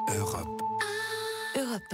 Europe.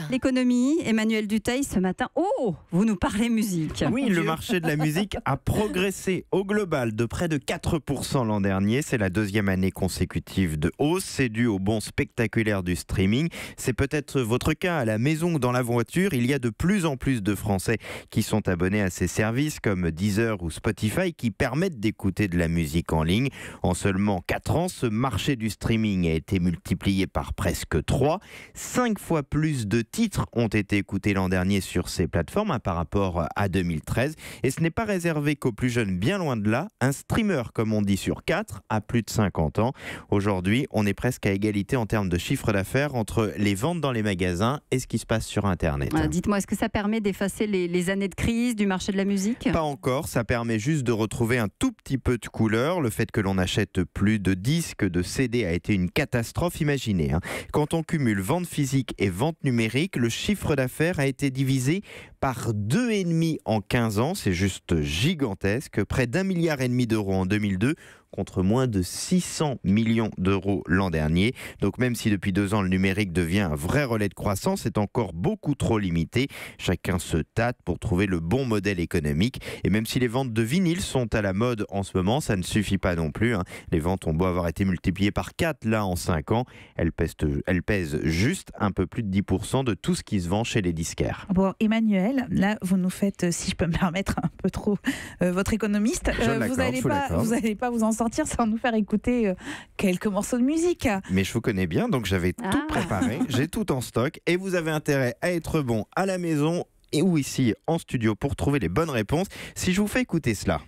L'économie, Emmanuel Dutheil, ce matin. Oh, vous nous parlez musique. Oui, le marché de la musique a progressé au global de près de 4% l'an dernier. C'est la deuxième année consécutive de hausse. C'est dû au bond spectaculaire du streaming. C'est peut-être votre cas à la maison ou dans la voiture. Il y a de plus en plus de Français qui sont abonnés à ces services comme Deezer ou Spotify qui permettent d'écouter de la musique en ligne. En seulement 4 ans, ce marché du streaming a été multiplié par presque 3. 5 fois plus de titres ont été écoutés l'an dernier sur ces plateformes par rapport à 2013. Et ce n'est pas réservé qu'aux plus jeunes, bien loin de là. Un streamer, comme on dit, sur 4 a plus de 50 ans. Aujourd'hui, on est presque à égalité en termes de chiffre d'affaires entre les ventes dans les magasins et ce qui se passe sur Internet. Dites-moi, est-ce que ça permet d'effacer les années de crise du marché de la musique ? Pas encore, ça permet juste de retrouver un tout petit peu de couleur. Le fait que l'on achète plus de disques, de CD a été une catastrophe, imaginez. Quand on cumule vente physique et vente numérique, le chiffre d'affaires a été divisé par 2,5 en 15 ans. C'est juste gigantesque. Près d'1,5 milliard d'euros en 2002 contre moins de 600 millions d'euros l'an dernier. Donc même si depuis 2 ans le numérique devient un vrai relais de croissance, c'est encore beaucoup trop limité. Chacun se tâte pour trouver le bon modèle économique. Et même si les ventes de vinyle sont à la mode en ce moment, ça ne suffit pas non plus. Les ventes ont beau avoir été multipliées par 4 là en 5 ans. Elles pèsent juste un peu plus de 10% de tout ce qui se vend chez les disquaires. Bon, Emmanuel, là vous nous faites, si je peux me permettre, un peu trop votre économiste. Vous n'allez pas vous en sortir sans nous faire écouter quelques morceaux de musique. Mais je vous connais bien, donc j'avais tout préparé, j'ai tout en stock et vous avez intérêt à être bon à la maison et ou ici en studio pour trouver les bonnes réponses. Si je vous fais écouter cela.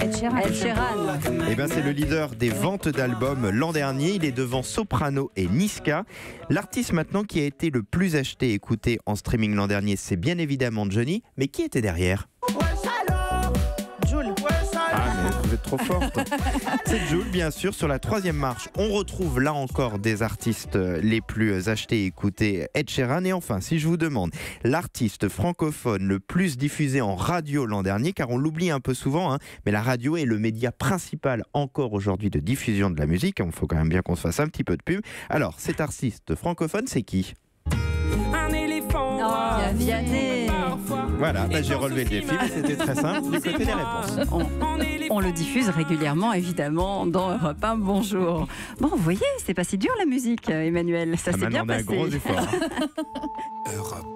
Ed Sheeran. Eh bien, c'est le leader des ventes d'albums l'an dernier. Il est devant Soprano et Niska. L'artiste maintenant qui a été le plus acheté et écouté en streaming l'an dernier, c'est bien évidemment Johnny. Mais qui était derrière ? Jul. Ah, mais vous êtes trop forte. C'est Jul, bien sûr. Sur la 3e marche, on retrouve là encore des artistes les plus achetés et écoutés, Ed Sheeran. Et enfin, si je vous demande l'artiste francophone le plus diffusé en radio l'an dernier, car on l'oublie un peu souvent, mais la radio est le média principal encore aujourd'hui de diffusion de la musique. Il faut quand même bien qu'on se fasse un petit peu de pub. Alors, cet artiste francophone, c'est qui ? Un éléphant. Vianney. Voilà, j'ai relevé le défi, mais c'était très simple. Du côté des réponses. On le diffuse régulièrement, évidemment, dans Europe 1. Bonjour. Bon, vous voyez, c'est pas si dur la musique, Emmanuel. Ça s'est bien on a passé. un gros effort. Europe.